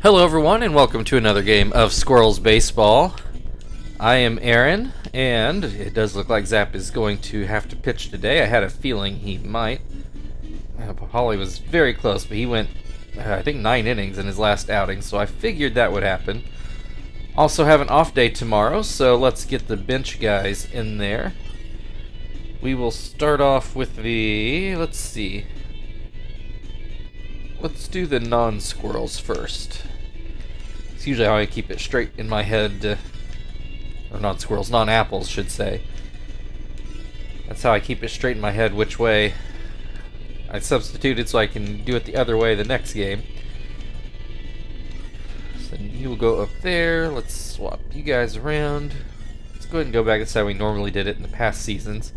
Hello everyone and welcome to another game of Squirrels Baseball. I am Aaron and it does look like Zap is going to have to pitch today. I had a feeling he might. Holly was very close, but he went I think 9 innings in his last outing, so I figured that would happen. Also have an off day tomorrow, so let's get the bench guys in there. We will start off with let's do the non-squirrels first. It's usually how I keep it straight in my head, or non-squirrels, non-apples, should say. That's how I keep it straight in my head which way I substituted so I can do it the other way the next game. So you will go up there. Let's swap you guys around. Let's go ahead and go back. That's how we normally did it in the past seasons.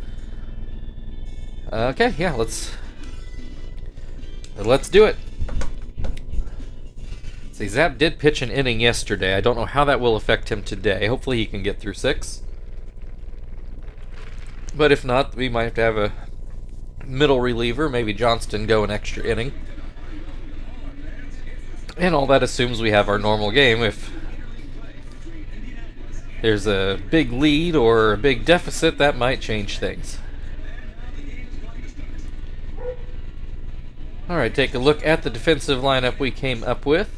Okay, yeah, let's do it. See, Zap did pitch an inning yesterday. I don't know how that will affect him today. Hopefully he can get through 6. But if not, we might have to have a middle reliever, maybe Johnston, go an extra inning. And all that assumes we have our normal game. If there's a big lead or a big deficit, that might change things. Alright, take a look at the defensive lineup we came up with.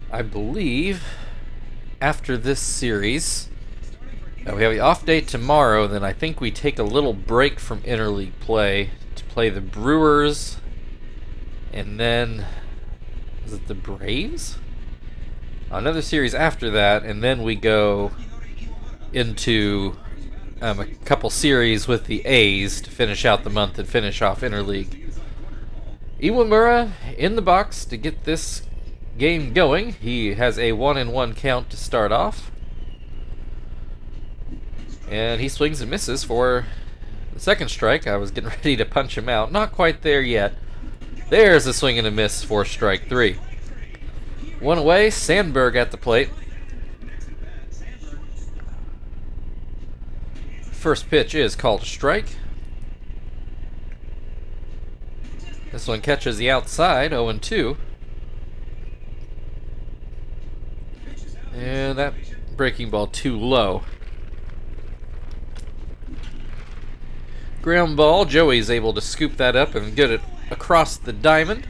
I believe after this series, we have the off day tomorrow, then I think we take a little break from interleague play to play the Brewers, and then, is it the Braves? Another series after that, and then we go into a couple series with the A's to finish out the month and finish off interleague. Iwamura in the box to get this game going. He has a 1-1 count to start off, and he swings and misses for the second strike. I was getting ready to punch him out, not quite there yet. There's a swing and a miss for strike 3. One away. Sandberg at the plate. First pitch is called a strike. This one catches the outside, 0-2. And that breaking ball too low. Ground ball. Joey's able to scoop that up and get it across the diamond.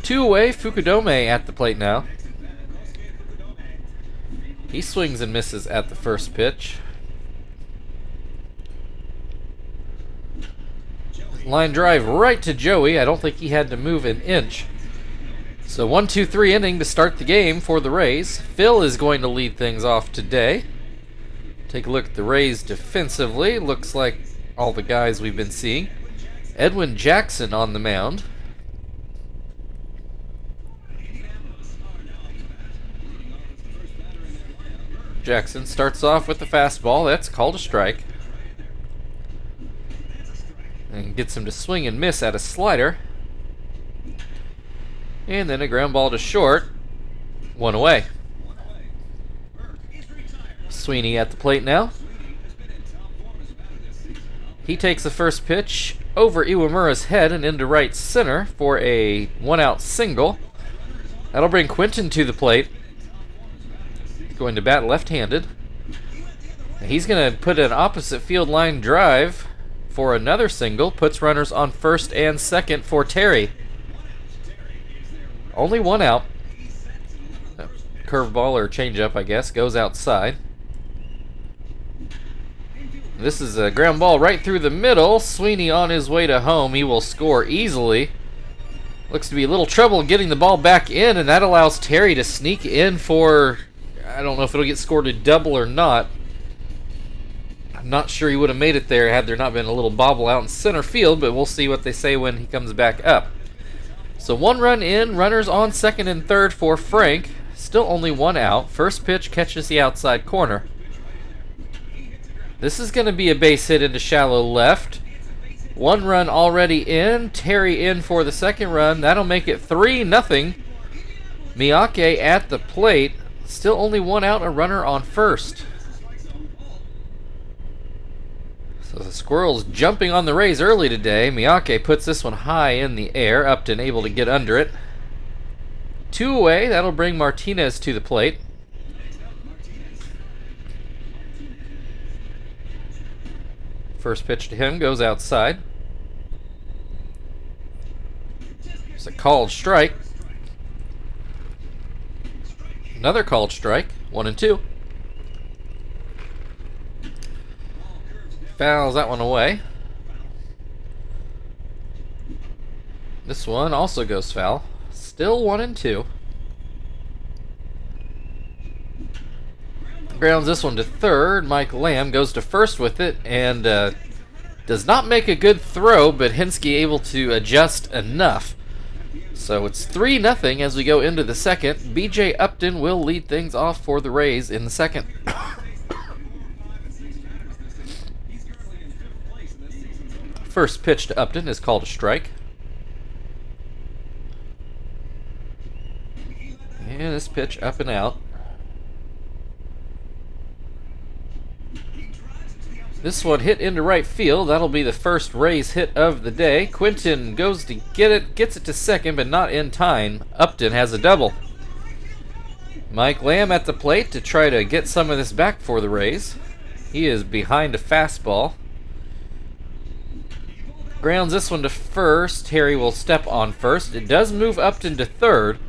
2 away. Fukudome at the plate now. He swings and misses at the first pitch. Line drive right to Joey. I don't think he had to move an inch. So 1-2-3 inning to start the game for the Rays. Phil is going to lead things off today. Take a look at the Rays defensively. Looks like all the guys we've been seeing. Edwin Jackson on the mound. Jackson starts off with the fastball. That's called a strike. And gets him to swing and miss at a slider. And then a ground ball to short. 1 away. Sweeney at the plate now. He takes the first pitch over Iwamura's head and into right center for a 1-out single. That'll bring Quentin to the plate. Going to bat left-handed. He's going to put an opposite field line drive for another single. Puts runners on first and second for Terry. Only 1 out. Curveball or changeup, I guess, goes outside. This is a ground ball right through the middle. Sweeney on his way to home. He will score easily. Looks to be a little trouble getting the ball back in, and that allows Terry to sneak in for, I don't know if it'll get scored a double or not. I'm not sure he would have made it there had there not been a little bobble out in center field, but we'll see what they say when he comes back up. So 1 run in, runners on second and third for Frank. Still only 1 out. First pitch catches the outside corner. This is going to be a base hit into shallow left. 1 run already in. Terry in for the second run. That'll make it 3-0. Miyake at the plate. Still only one out, a runner on first. So the Squirrels jumping on the Rays early today. Miyake puts this one high in the air. Upton able to get under it. 2 away. That'll bring Martinez to the plate. First pitch to him goes outside. It's a called strike. Another called strike. 1-2. Fouls that one away. This one also goes foul. Still 1-2. Grounds this one to third. Mike Lamb goes to first with it and does not make a good throw, but Hinske able to adjust enough. So it's 3-0 as we go into the second. BJ Upton will lead things off for the Rays in the second. First pitch to Upton is called a strike. And this pitch up and out. This one hit into right field. That'll be the first Rays hit of the day. Quinton goes to get it, gets it to second, but not in time. Upton has a double. Mike Lamb at the plate to try to get some of this back for the Rays. He is behind a fastball. Grounds this one to first. Harry will step on first. It does move Upton to third.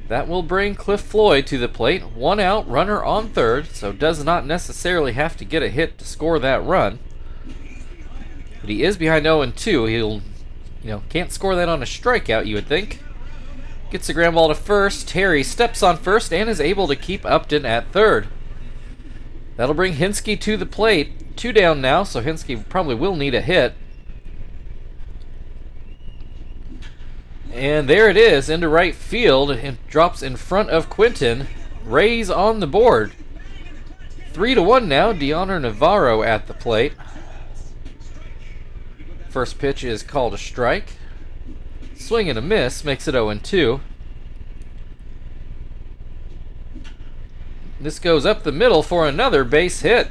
That will bring Cliff Floyd to the plate. 1 out, runner on third, so does not necessarily have to get a hit to score that run. But he is behind 0-2. He'll, can't score that on a strikeout, you would think. Gets the ground ball to first. Harry steps on first and is able to keep Upton at third. That'll bring Hinske to the plate. 2 down now, so Hinske probably will need a hit. And there it is, into right field. It drops in front of Quinton. Rays on the board. 3-1 now. Deoner Navarro at the plate. First pitch is called a strike. Swing and a miss makes it 0-2. This goes up the middle for another base hit.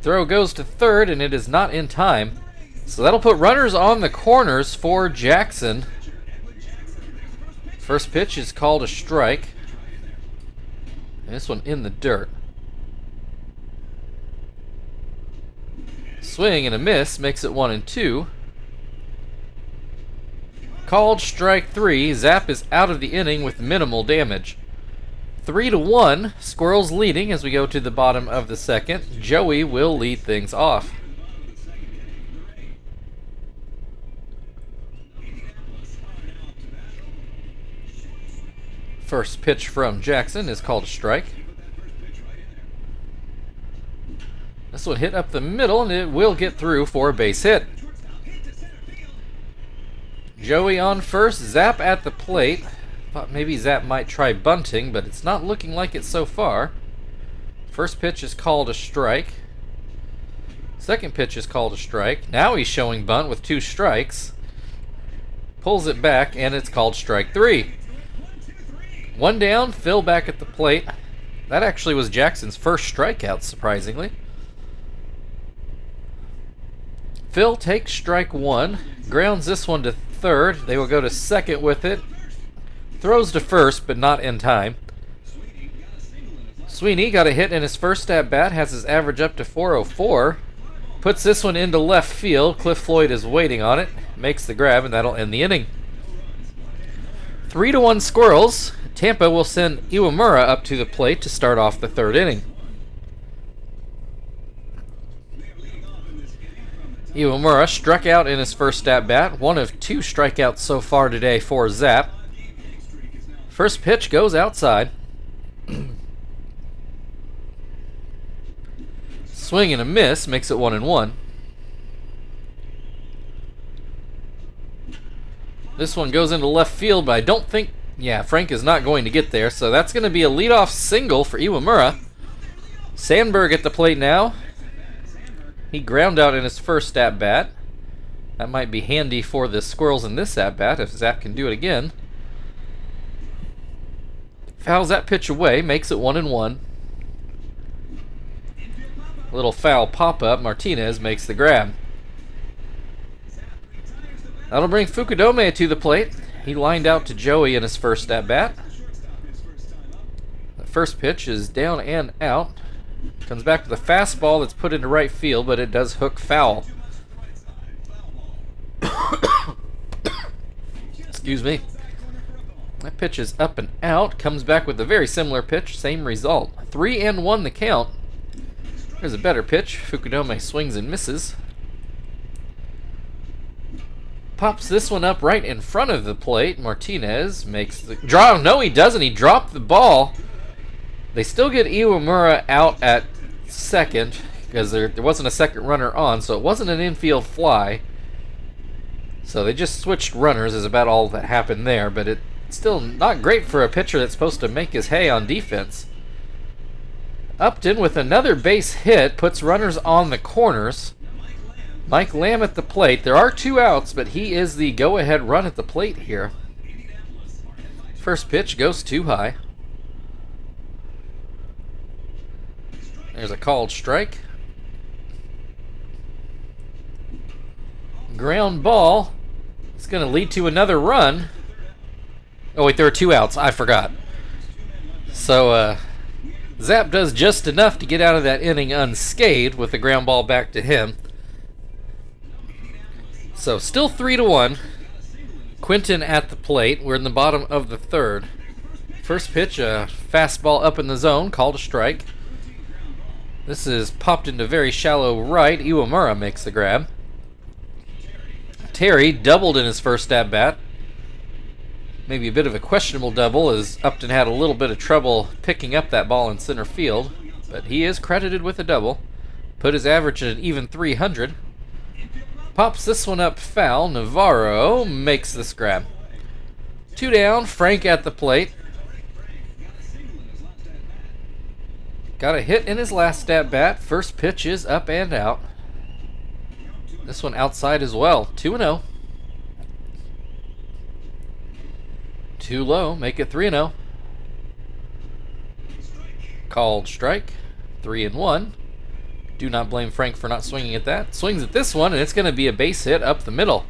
Throw goes to third, and it is not in time. So that'll put runners on the corners for Jackson. First pitch is called a strike. And this one in the dirt. Swing and a miss makes it 1-2. Called strike 3. Zap is out of the inning with minimal damage. 3-1. Squirrels leading as we go to the bottom of the second. Joey will lead things off. First pitch from Jackson is called a strike. This one hit up the middle, and it will get through for a base hit. Joey on first, Zap at the plate. Thought maybe Zap might try bunting, but it's not looking like it so far. First pitch is called a strike. Second pitch is called a strike. Now he's showing bunt with 2 strikes. Pulls it back, and it's called strike 3. 1 down, Phil back at the plate. That actually was Jackson's first strikeout, surprisingly. Phil takes strike 1, grounds this one to third. They will go to second with it. Throws to first, but not in time. Sweeney got a hit in his first at-bat, has his average up to 404. Puts this one into left field. Cliff Floyd is waiting on it. Makes the grab, and that'll end the inning. 3-1 Squirrels. Tampa will send Iwamura up to the plate to start off the third inning. Iwamura struck out in his first at-bat, 1 of 2 strikeouts so far today for Zap. First pitch goes outside. Swing and a miss makes it 1-1. This one goes into left field, but I don't think... Yeah, Frank is not going to get there, so that's going to be a leadoff single for Iwamura. Sandberg at the plate now. He ground out in his first at-bat. That might be handy for the Squirrels in this at-bat if Zap can do it again. Fouls that pitch away, makes it 1-1. A little foul pop-up. Martinez makes the grab. That'll bring Fukudome to the plate. He lined out to Joey in his first at-bat. The first pitch is down and out. Comes back with a fastball that's put into right field, but it does hook foul. Excuse me. That pitch is up and out. Comes back with a very similar pitch. Same result. 3-1 the count. Here's a better pitch. Fukudome swings and misses. Pops this one up right in front of the plate. Martinez makes the draw. No, he doesn't. He dropped the ball. They still get Iwamura out at second because there wasn't a second runner on, so it wasn't an infield fly. So they just switched runners is about all that happened there, but it's still not great for a pitcher that's supposed to make his hay on defense. Upton with another base hit puts runners on the corners. Mike Lamb at the plate. There are 2 outs, but he is the go-ahead run at the plate here. First pitch goes too high. There's a called strike. Ground ball. It's going to lead to another run. Oh, wait, there are 2 outs. I forgot. So, Zap does just enough to get out of that inning unscathed with the ground ball back to him. So, still 3-1. Quinton at the plate. We're in the bottom of the third. First pitch, a fastball up in the zone, called a strike. This is popped into very shallow right. Iwamura makes the grab. Terry doubled in his first at-bat. Maybe a bit of a questionable double as Upton had a little bit of trouble picking up that ball in center field, but he is credited with a double. Put his average at an even 300. Pops this one up foul. Navarro makes this grab. 2 down. Frank at the plate. Got a hit in his last at-bat. First pitch is up and out. This one outside as well. 2-0. Too low. Make it 3-0. Called strike. 3-1. Do not blame Frank for not swinging at that. Swings at this one, and it's going to be a base hit up the middle.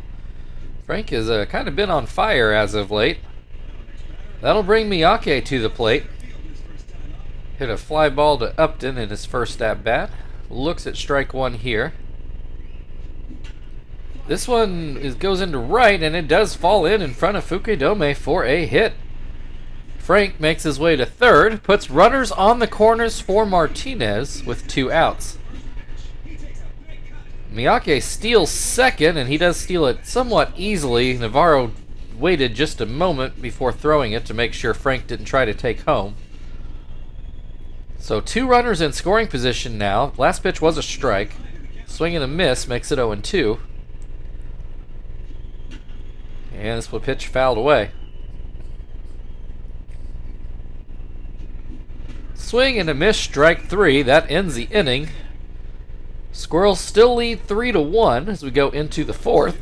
Frank has kind of been on fire as of late. That'll bring Miyake to the plate. Hit a fly ball to Upton in his first at-bat. Looks at strike 1 here. This one goes into right, and it does fall in front of Fukudome for a hit. Frank makes his way to third, puts runners on the corners for Martinez with 2 outs. Miyake steals second, and he does steal it somewhat easily. Navarro waited just a moment before throwing it to make sure Frank didn't try to take home. So 2 runners in scoring position now. Last pitch was a strike. Swing and a miss makes it 0-2. And this one pitch fouled away. Swing and a miss, strike 3. That ends the inning. Squirrels still lead 3-1 as we go into the 4th.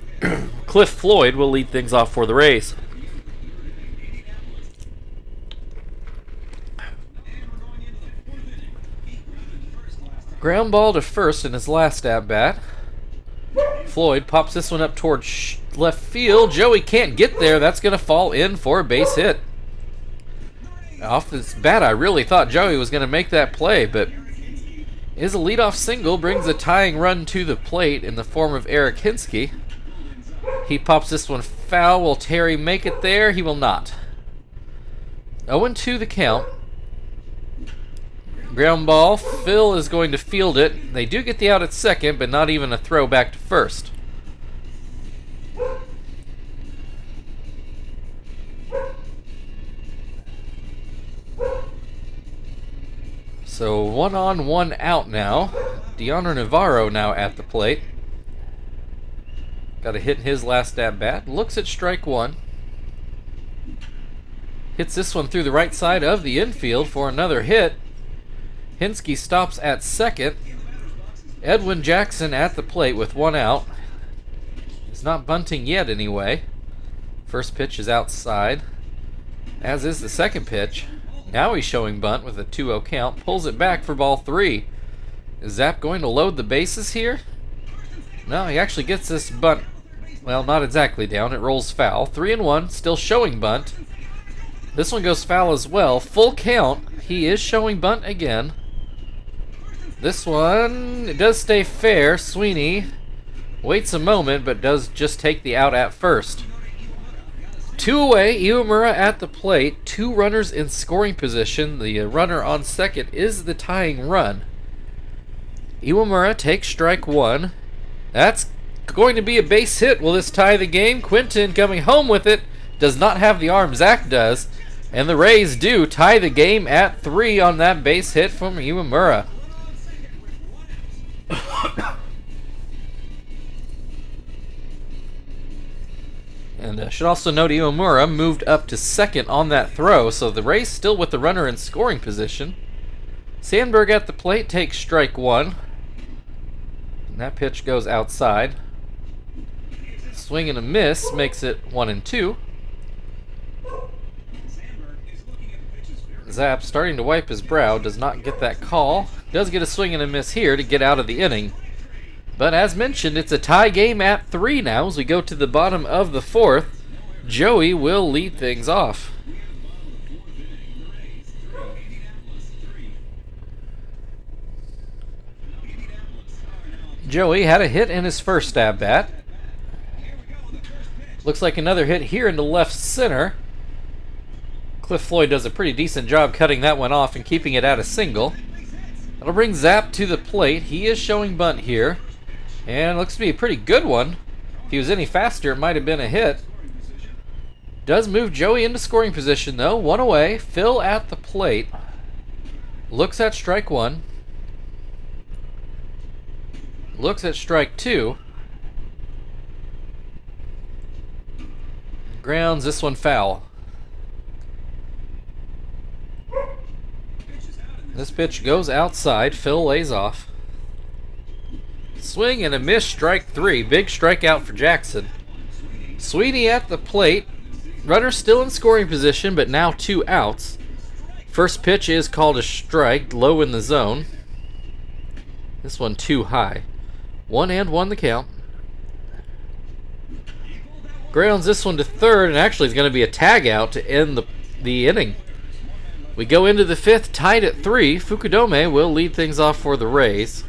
Cliff Floyd will lead things off for the Rays. Ground ball to first in his last at-bat. Floyd pops this one up towards left field. Joey can't get there. That's going to fall in for a base hit. Off this bat, I really thought Joey was going to make that play, but is a leadoff single, brings a tying run to the plate in the form of Eric Hinsky. He pops this one foul. Will Terry make it there? He will not. 0-2 the count. Ground ball. Phil is going to field it. They do get the out at second, but not even a throw back to first. So 1 on, 1 out now. Deonor Navarro now at the plate. Got a hit in his last at-bat. Looks at strike 1. Hits this one through the right side of the infield for another hit. Hinsky stops at second. Edwin Jackson at the plate with 1 out. He's not bunting yet anyway. First pitch is outside, as is the second pitch. Now he's showing bunt with a 2-0 count. Pulls it back for ball 3. Is Zap going to load the bases here? No, he actually gets this bunt. Well, not exactly down. It rolls foul. 3-1. Still showing bunt. This one goes foul as well. Full count. He is showing bunt again. This one, it does stay fair. Sweeney waits a moment, but does just take the out at first. 2 away. Iwamura at the plate. 2 runners in scoring position. The runner on second is the tying run. Iwamura takes strike 1. That's going to be a base hit. Will this tie the game? Quinton coming home with it. Does not have the arm. Zach does. And the Rays do tie the game at 3 on that base hit from Iwamura. And should also note Iwamura moved up to second on that throw, so the Rays still with the runner in scoring position. Sandberg at the plate takes strike 1. And that pitch goes outside. Swing and a miss makes it 1-2. Zap starting to wipe his brow, does not get that call. Does get a swing and a miss here to get out of the inning. But as mentioned, it's a tie game at 3 now as we go to the bottom of the 4th. Joey will lead things off. Joey had a hit in his first at-bat. Looks like another hit here into left center. Cliff Floyd does a pretty decent job cutting that one off and keeping it at a single. That'll bring Zap to the plate. He is showing bunt here. And looks to be a pretty good one. If he was any faster, it might have been a hit. Does move Joey into scoring position, though. 1 away. Phil at the plate. Looks at strike 1. Looks at strike 2. Grounds this one foul. This pitch goes outside. Phil lays off. Swing and a miss, strike 3. Big strikeout for Jackson. Sweeney at the plate. Runner still in scoring position, but now 2 outs. First pitch is called a strike, low in the zone. This one too high. 1-1 the count. Grounds this one to third, and actually is going to be a tag out to end the inning. We go into the 5th, tied at 3. Fukudome will lead things off for the Rays.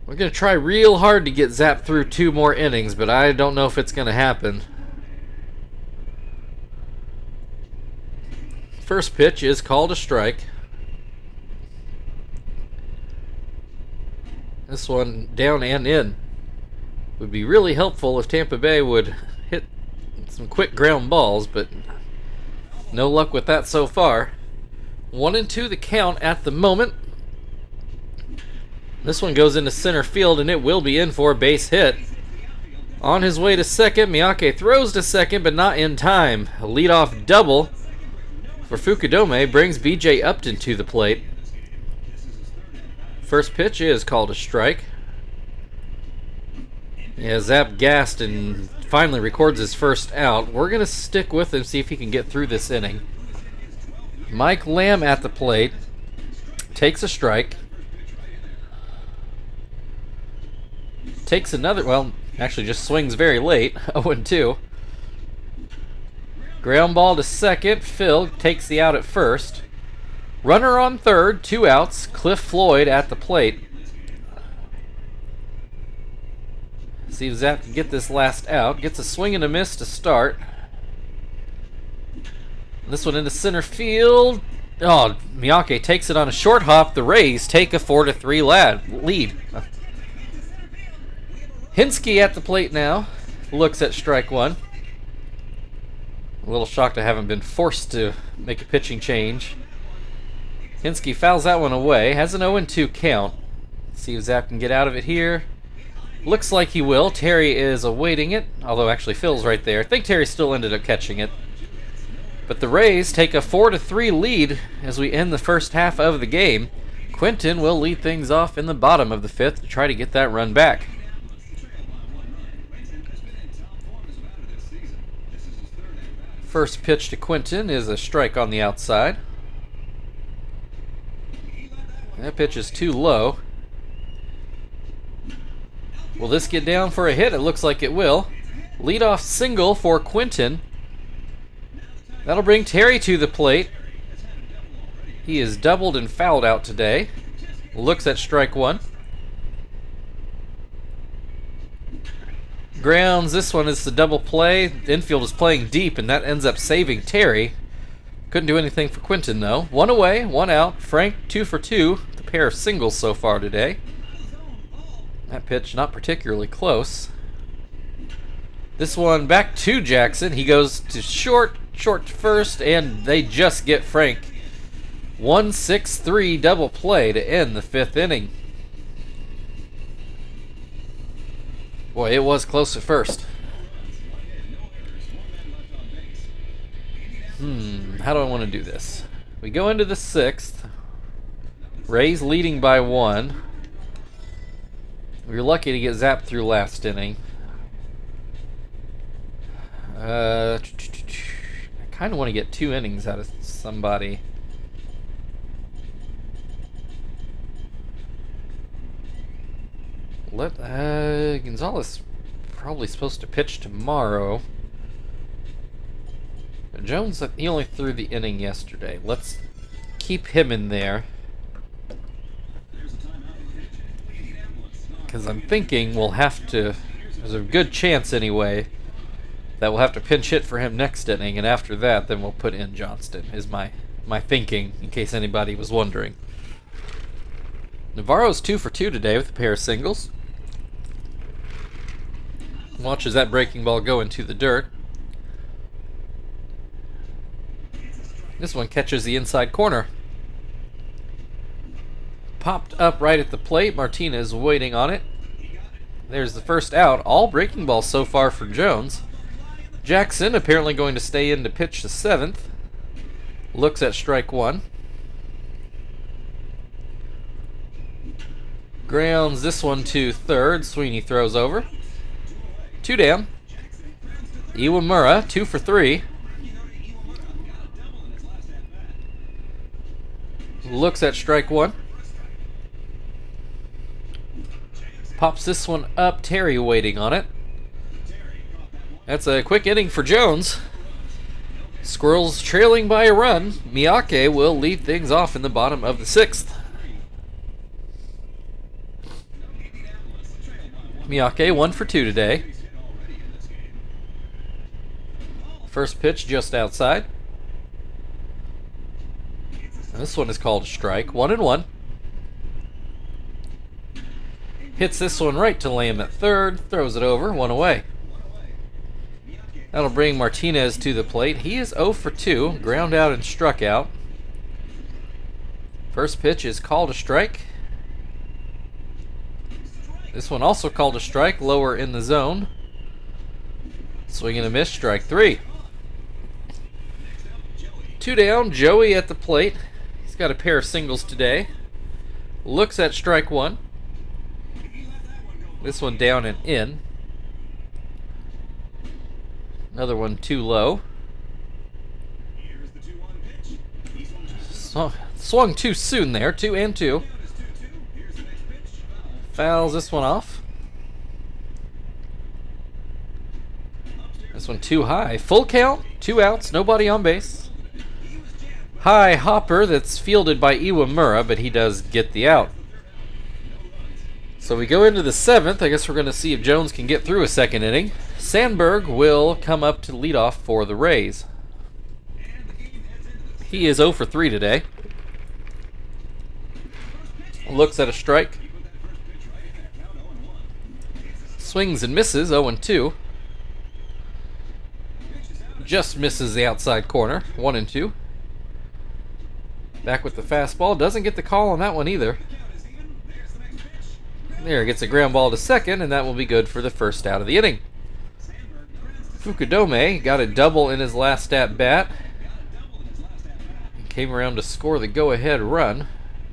We're going to try real hard to get Zap through 2 more innings, but I don't know if it's going to happen. First pitch is called a strike. This one down and in. Would be really helpful if Tampa Bay would hit some quick ground balls, but no luck with that so far. 1-2 the count at the moment. This one goes into center field, and it will be in for a base hit. On his way to second, Miyake throws to second, but not in time. A leadoff double for Fukudome brings B.J. Upton to the plate. First pitch is called a strike. Yeah, Zap gassed and finally records his first out. We're going to stick with him, see if he can get through this inning. Mike Lamb at the plate. Takes a strike. Takes another, well, actually just swings very late. 0-2. Ground ball to second. Phil takes the out at first. Runner on third. 2 outs. Cliff Floyd at the plate. See if Zap can get this last out. Gets a swing and a miss to start. This one into center field. Oh, Miyake takes it on a short hop. The Rays take a 4-3 lead. Hinsky at the plate now. Looks at strike 1. A little shocked I haven't been forced to make a pitching change. Hinsky fouls that one away. Has an 0-2 count. See if Zap can get out of it here. Looks like he will. Terry is awaiting it. Although actually Phil's right there. I think Terry still ended up catching it. But the Rays take a 4-3 lead as we end the first half of the game. Quinton will lead things off in the bottom of the 5th to try to get that run back. First pitch to Quinton is a strike on the outside. That pitch is too low. Will this get down for a hit? It looks like it will. Leadoff single for Quinton. That'll bring Terry to the plate. He is doubled and fouled out today. Looks at strike one. Grounds. This one is the double play. The infield is playing deep, and that ends up saving Terry. Couldn't do anything for Quinton, though. One away, one out. Frank, 2 for 2. The pair of singles so far today. That pitch not particularly close. This one back to Jackson. He goes to short to first, and they just get Frank. 1-6-3 double play to end the 5th inning. Boy, it was close at first. How do I want to do this? We go into the 6th. Rays leading by 1. We were lucky to get zapped through last inning. I kind of want to get 2 innings out of somebody. Gonzalez probably supposed to pitch tomorrow. Jones, he only threw the inning yesterday. Let's keep him in there. Because I'm thinking we'll have to, there's a good chance anyway, that we'll have to pinch hit for him next inning, and after that, then we'll put in Johnston, is my thinking, in case anybody was wondering. Navarro's 2 for 2 today with a pair of singles. Watches that breaking ball go into the dirt. This one catches the inside corner. Popped up right at the plate. Martinez waiting on it. There's the first out. All breaking balls so far for Jones. Jackson apparently going to stay in to pitch the 7th. Looks at strike one. Grounds this one to third. Sweeney throws over. 2 down. Iwamura, 2 for 3. Looks at strike one. Pops this one up. Terry waiting on it. That's a quick inning for Jones. Squirrels trailing by a run. Miyake will lead things off in the bottom of the 6th. Miyake 1 for 2 today. First pitch just outside. This one is called a strike. 1-1. Hits this one right to Lamb at third. Throws it over. 1 away. That'll bring Martinez to the plate. He is 0 for 2. Ground out and struck out. First pitch is called a strike. This one also called a strike. Lower in the zone. Swing and a miss. Strike 3. 2 down. Joey at the plate. He's got a pair of singles today. Looks at strike one. This one down and in. Another one too low. Swung too soon there. 2-2. Fouls this one off. This one too high. Full count. 2 outs. Nobody on base. High hopper that's fielded by Iwamura, but he does get the out. So we go into the 7th. I guess we're going to see if Jones can get through a 2nd inning. Sandberg will come up to lead off for the Rays. He is 0 for 3 today. Looks at a strike. Swings and misses. 0-2. Just misses the outside corner. 1-2. Back with the fastball. Doesn't get the call on that one either. There, gets a ground ball to second, and that will be good for the first out of the inning. Fukudome got a double in his last at-bat. Came around to score the go-ahead run.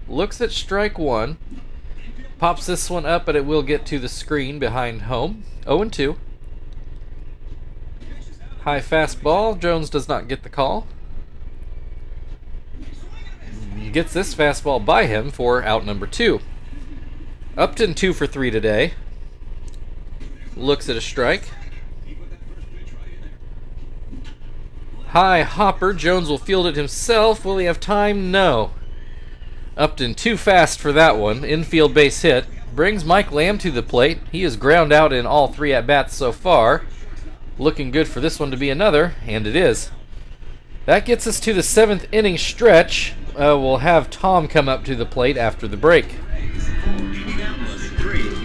Looks at strike one. Pops this one up, but it will get to the screen behind home. 0-2. High fastball. Jones does not get the call. gets this fastball by him for out number 2. Upton 2 for 3 today. Looks at a strike. High hopper. Jones will field it himself. Will he have time? No. Upton too fast for that one. Infield base hit. Brings Mike Lamb to the plate. He has ground out in all 3 at-bats so far. Looking good for this one to be another, and it is. That gets us to the 7th inning stretch. We'll have Tom come up to the plate after the break. Indianapolis 3.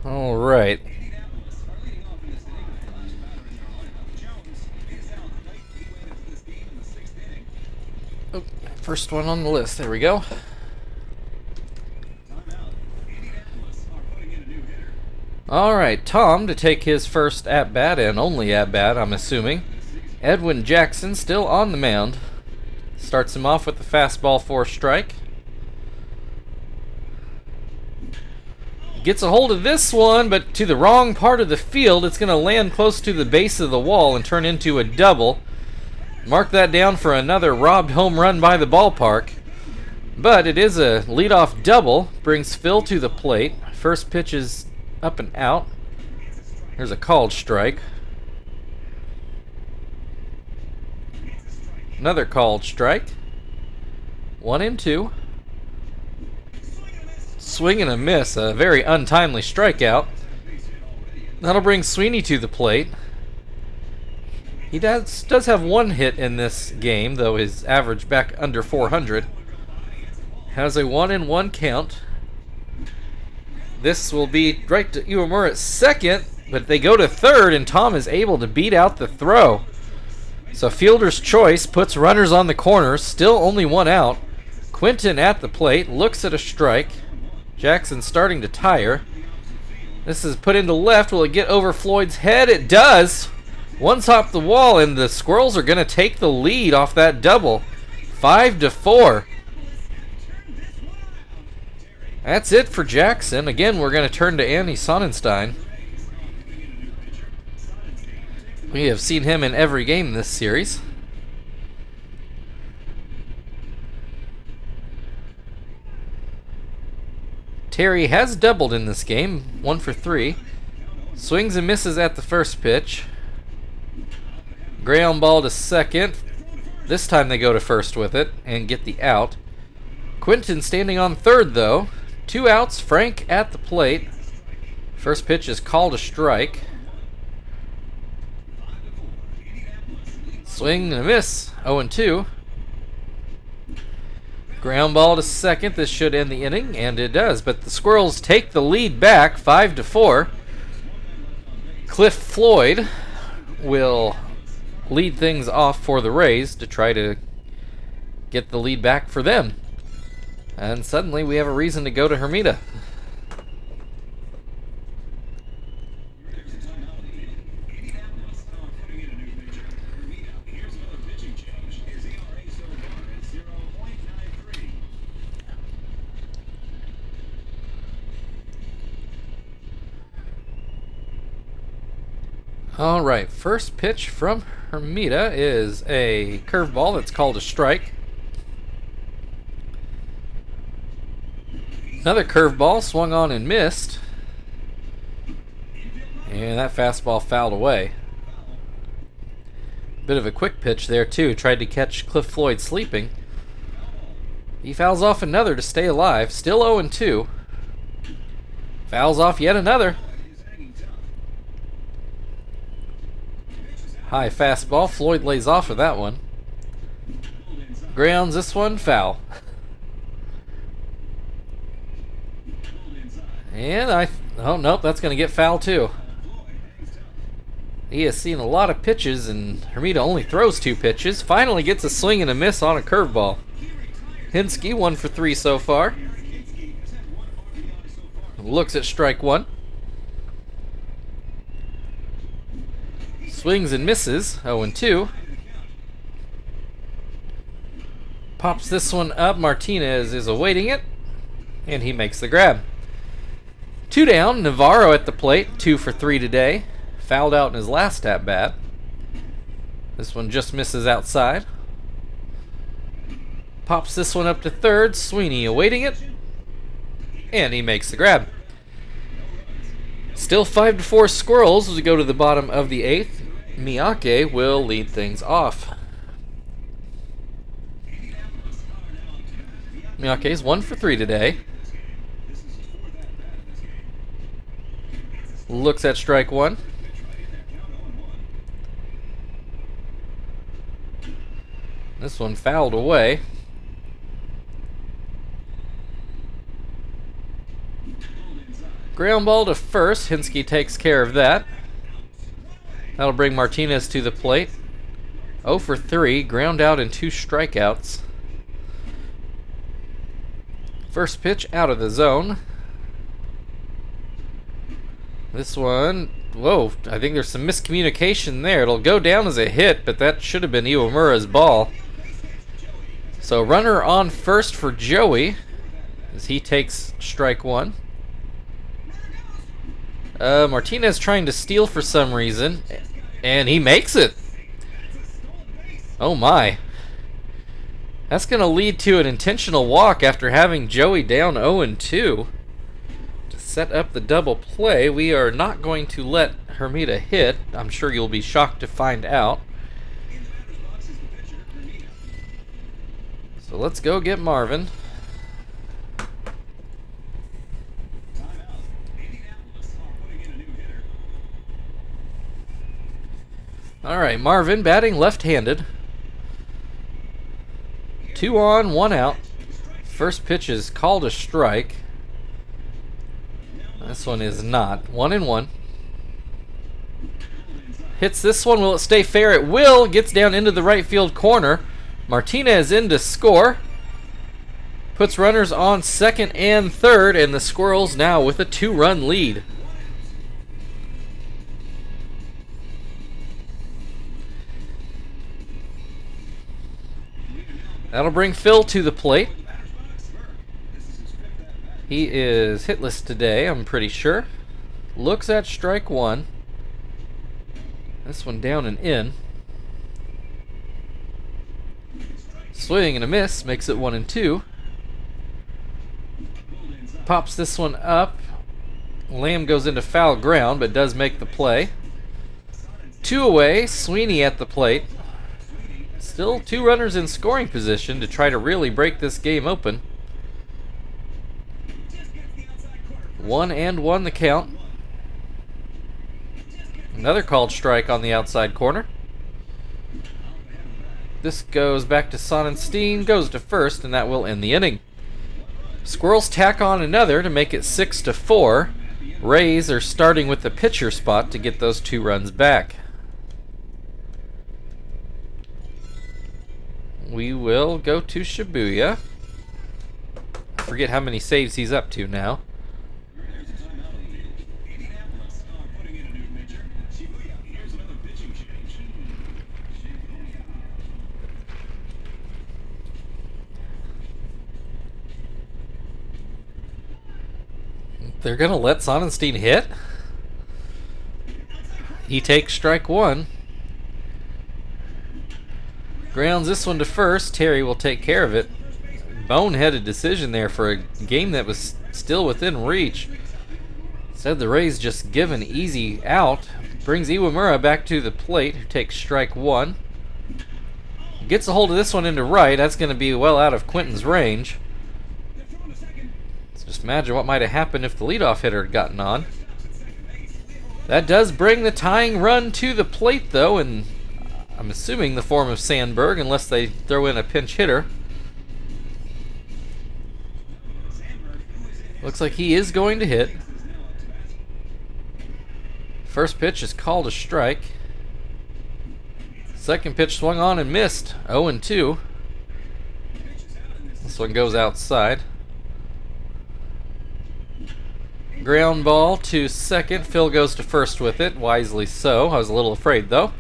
All right. Oh, first one on the list. There we go. All right, Tom to take his first at-bat and only at-bat, I'm assuming. Edwin Jackson still on the mound. Starts him off with the fastball for a strike. Gets a hold of this one, but to the wrong part of the field. It's going to land close to the base of the wall and turn into a double. Mark that down for another robbed home run by the ballpark. But it is a leadoff double. Brings Phil to the plate. First pitch is up and out. There's a called strike. Another called strike. 1-2. Swing and a miss, a very untimely strikeout. That'll bring Sweeney to the plate. He does have 1 hit in this game, though his average back under 400. Has a 1-1 count. This will be right to Uemura at second, but they go to third, and Tom is able to beat out the throw. So fielder's choice puts runners on the corners, still only 1 out. Quinton at the plate, looks at a strike. Jackson starting to tire. This is put into left. Will it get over Floyd's head? It does. One's off the wall, and the Squirrels are going to take the lead off that double. 5-4. That's it for Jackson. Again, we're going to turn to Andy Sonnenstein. We have seen him in every game this series. Terry has doubled in this game, 1 for 3. Swings and misses at the first pitch. Ground ball to second. This time they go to first with it and get the out. Quinton standing on third, though. 2 outs, Frank at the plate. First pitch is called a strike. Swing and a miss, 0-2. Ground ball to second. This should end the inning, and it does. But the Squirrels take the lead back, 5-4. Cliff Floyd will lead things off for the Rays to try to get the lead back for them. And suddenly we have a reason to go to Hermita. All right, first pitch from Hermita is a curveball that's called a strike. Another curveball swung on and missed. And that fastball fouled away. Bit of a quick pitch there, too. Tried to catch Cliff Floyd sleeping. He fouls off another to stay alive. Still 0-2. Fouls off yet another. High fastball. Floyd lays off of that one. Grounds this one. Foul. And oh nope, that's going to get foul too. He has seen a lot of pitches, and Hermida only throws 2 pitches. Finally gets a swing and a miss on a curveball. Hinsky 1 for 3 so far. Looks at strike 1. Swings and misses, 0-2. Pops this one up. Martinez is awaiting it, and he makes the grab. 2 down. Navarro at the plate, 2 for 3 today. Fouled out in his last at bat. This one just misses outside. Pops this one up to third. Sweeney awaiting it, and he makes the grab. Still 5-4 Squirrels as we go to the bottom of the 8th. Miyake will lead things off. Miyake's 1 for 3 today. Looks at strike 1. This one fouled away. Ground ball to first. Hinsky takes care of that. That'll bring Martinez to the plate. 0 for 3. Ground out and 2 strikeouts. First pitch out of the zone. This one, whoa, I think there's some miscommunication there. It'll go down as a hit, but that should have been Iwamura's ball. So runner on first for Joey as he takes strike 1. Martinez trying to steal for some reason, and he makes it. Oh my. That's going to lead to an intentional walk after having Joey down 0-2. To set up the double play, we are not going to let Hermida hit. I'm sure you'll be shocked to find out. So let's go get Marvin. Alright, Marvin batting left-handed. 2 on, 1 out. First pitch is called a strike. This one is not. 1-1. Hits this one. Will it stay fair? It will. Gets down into the right field corner. Martinez in to score. Puts runners on second and third, and the Squirrels now with a 2-run lead. That'll bring Phil to the plate. He is hitless today, I'm pretty sure. Looks at strike 1. This one down and in. Swing and a miss makes it 1-2. Pops this one up. Lamb goes into foul ground, but does make the play. 2 away. Sweeney at the plate. Still 2 runners in scoring position to try to really break this game open. 1-1 the count. Another called strike on the outside corner. This goes back to Sonnenstein, goes to first, and that will end the inning. Squirrels tack on another to make it 6-4. Rays are starting with the pitcher spot to get those 2 runs back. We will go to Shibuya. I forget how many saves he's up to now. They're going to let Sonnenstein hit? He takes strike 1. Grounds this one to first. Terry will take care of it. Boneheaded decision there for a game that was still within reach. Instead, the Rays just give an easy out. Brings Iwamura back to the plate, who takes strike 1. Gets a hold of this one into right. That's going to be well out of Quentin's range. Just imagine what might have happened if the leadoff hitter had gotten on. That does bring the tying run to the plate, though, and I'm assuming the form of Sandberg, unless they throw in a pinch hitter. Looks like he is going to hit. First pitch is called a strike. Second pitch swung on and missed. 0-2. This one goes outside. Ground ball to second. Phil goes to first with it. Wisely so. I was a little afraid though.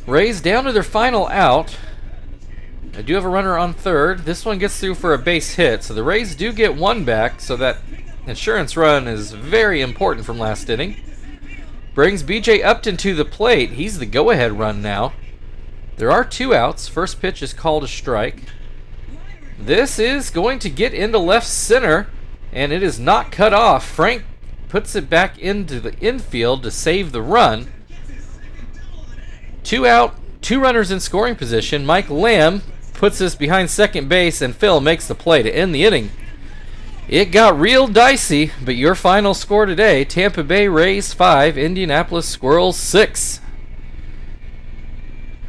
Rays down to their final out. I do have a runner on third. This one gets through for a base hit. So the Rays do get one back. So that insurance run is very important from last inning. Brings B.J. Upton to the plate. He's the go-ahead run now. There are 2 outs. First pitch is called a strike. This is going to get into left center, and it is not cut off. Frank puts it back into the infield to save the run. 2 out, 2 runners in scoring position. Mike Lamb puts this behind second base, and Phil makes the play to end the inning. It got real dicey, but your final score today, Tampa Bay Rays 5, Indianapolis Squirrels 6.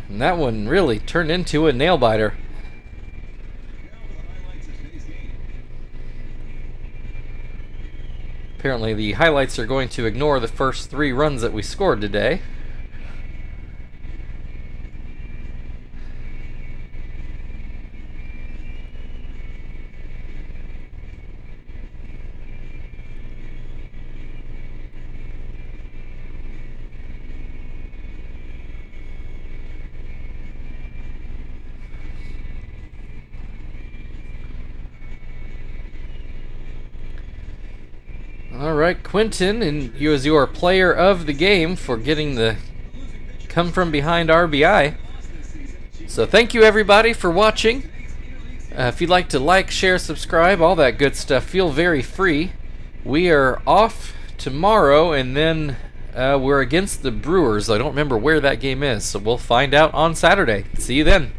And that one really turned into a nail-biter. Apparently the highlights are going to ignore the first 3 runs that we scored today. Alright, Quentin, and you as your player of the game for getting the come from behind RBI. So thank you everybody for watching. If you'd like to like, share, subscribe, all that good stuff, feel very free. We are off tomorrow, and then we're against the Brewers. I don't remember where that game is, so we'll find out on Saturday. See you then.